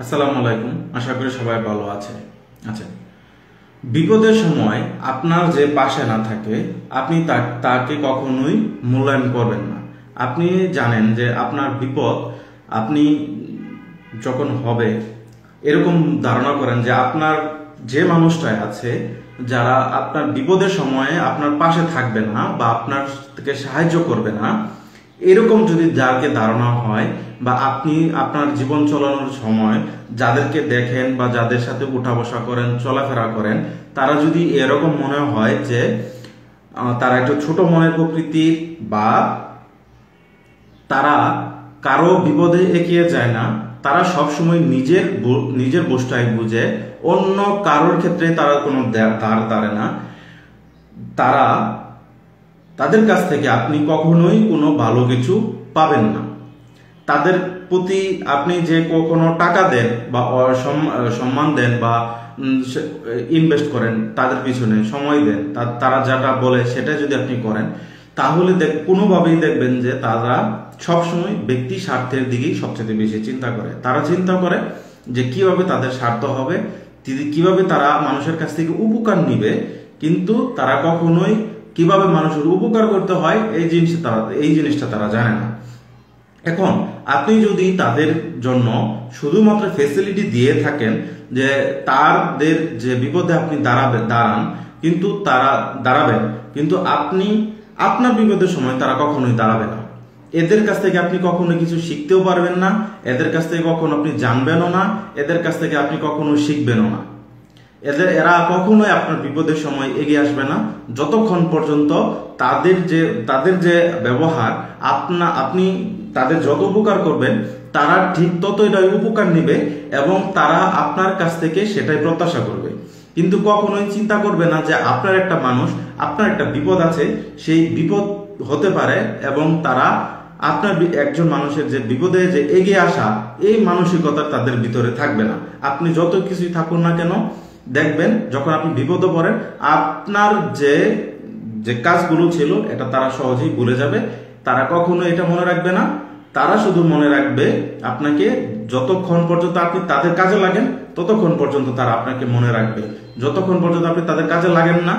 আসসালামু আলাইকুম। আশা করি সবাই ভালো আছে। আচ্ছা, বিপদের সময় আপনার যে পাশে না থাকে আপনি তাকে কখনোই মূল্যায়ন করবেন না। আপনি জানেন যে আপনার বিপদ আপনি যখন হবে এরকম ধারণা করেন যে আপনার যে মানুষটাই আছে যারা আপনার বিপদের সময়ে আপনার পাশে থাকবে না বা আপনার থেকে সাহায্য করবে না, এরকম যদি যাকে ধারণা হয় বা আপনি আপনার জীবন চালানোর সময় যাদেরকে দেখেন বা যাদের সাথে উঠা বসা করেন চলাফেরা করেন তারা যদি এরকম মনে হয় যে তারা একটু ছোট মনের প্রকৃতির বা তারা কারো বিপদে এগিয়ে যায় না, তারা সবসময় নিজের বোঝটাই বুঝে, অন্য কারোর ক্ষেত্রে তারা কোনো ধার ধারে না, তাদের কাছ থেকে আপনি কখনোই কোনো ভালো কিছু পাবেন না। তাদের প্রতি আপনি যে কোনো টাকা দেন বা সম্মান দেন বা ইনভেস্ট করেন, তাদের পিছনে সময় দেন, তারা যেটা বলে সেটা যদি আপনি করেন, তাহলে কোনোভাবেই দেখবেন যে তারা সবসময় ব্যক্তি স্বার্থের দিকেই সবচেয়ে বেশি চিন্তা করে। তারা চিন্তা করে যে কিভাবে তাদের স্বার্থ হবে, কিভাবে তারা মানুষের কাছ থেকে উপকার নিবে, কিন্তু তারা কখনোই কিভাবে মানুষের উপকার করতে হয় এই জিনিসটা তারা জানে না। এখন আপনি যদি তাদের জন্য শুধুমাত্র ফেসিলিটি দিয়ে থাকেন যে তাদের যে বিপদে আপনি দাঁড়ান, কিন্তু তারা দাঁড়াবেন, কিন্তু আপনি আপনার বিপদের সময় তারা কখনোই দাঁড়াবে না। এদের কাছ থেকে আপনি কখনো কিছু শিখতেও পারবেন না, এদের কাছ থেকে কখনো আপনি জানবেনও না, এদের কাছ থেকে আপনি কখনো শিখবেনও না। এরা কখনোই আপনার বিপদের সময় এগিয়ে আসবে না যতক্ষণ পর্যন্ত তাদের যে ব্যবহার আপনি তাদের যত উপকার করবেন তারা ঠিক ততটাই উপকার নেবে এবং তারা আপনার কাছ থেকে সেটাই প্রত্যাশা করবে। কিন্তু কখনোই চিন্তা করবে না যে আপনার একটা বিপদ আছে, সেই বিপদ হতে পারে এবং তারা আপনার একজন মানুষের যে বিপদে যে এগিয়ে আসা এই মানসিকতা তাদের ভিতরে থাকবে না। আপনি যত কিছুই থাকুন না কেন, দেখবেন যখন আপনি বিপদে পড়েন আপনার যে কাজগুলো ছিল এটা তারা সহজেই ভুলে যাবে। তারা কখনো এটা মনে রাখবে না, তারা শুধু মনে রাখবে আপনাকে যতক্ষণ পর্যন্ত আপনি তাদের কাজে লাগেন ততক্ষণ পর্যন্ত তারা আপনাকে মনে রাখবে। যতক্ষণ পর্যন্ত আপনি তাদের কাজে লাগেন না,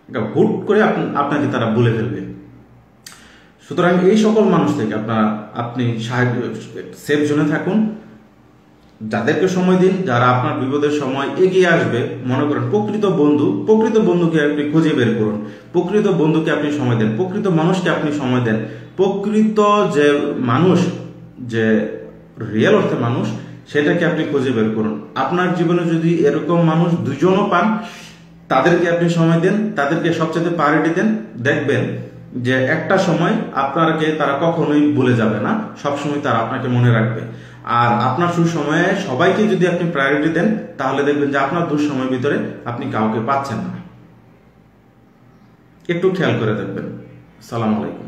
এটা হুট করে আপনাকে তারা ভুলে ফেলবে। সুতরাং এই সকল মানুষ থেকে আপনি সেফ জোনে থাকুন, যাদেরকে সময় দিন, যারা আপনার বিপদের সময় এগিয়ে আসবে। মনে করেন প্রকৃত বন্ধুকে আপনি খুঁজে বের করুন, প্রকৃত বন্ধুকে আপনি সময় দেন, প্রকৃত মানুষকে আপনি সময় দেন। প্রকৃত যে মানুষ, যে রিয়েল অর্থে মানুষ, সেটাকে আপনি খুঁজে বের করুন। আপনার জীবনে যদি এরকম মানুষ দুজনও পান, তাদেরকে আপনি সময় দেন, তাদেরকে সবচেয়ে প্রায়োরিটি দেন, দেখবেন যে একটা সময় আপনাকে তারা কখনোই ভুলে যাবে না, সবসময় তারা আপনাকে মনে রাখবে। আর আপনার সুসময়ে সবাইকে যদি আপনি প্রায়োরিটি দেন, তাহলে দেখবেন যে আপনার দুঃসময়ের ভিতরে আপনি কাউকে পাচ্ছেন না। একটু খেয়াল করে দেখবেন। আসসালামু আলাইকুম।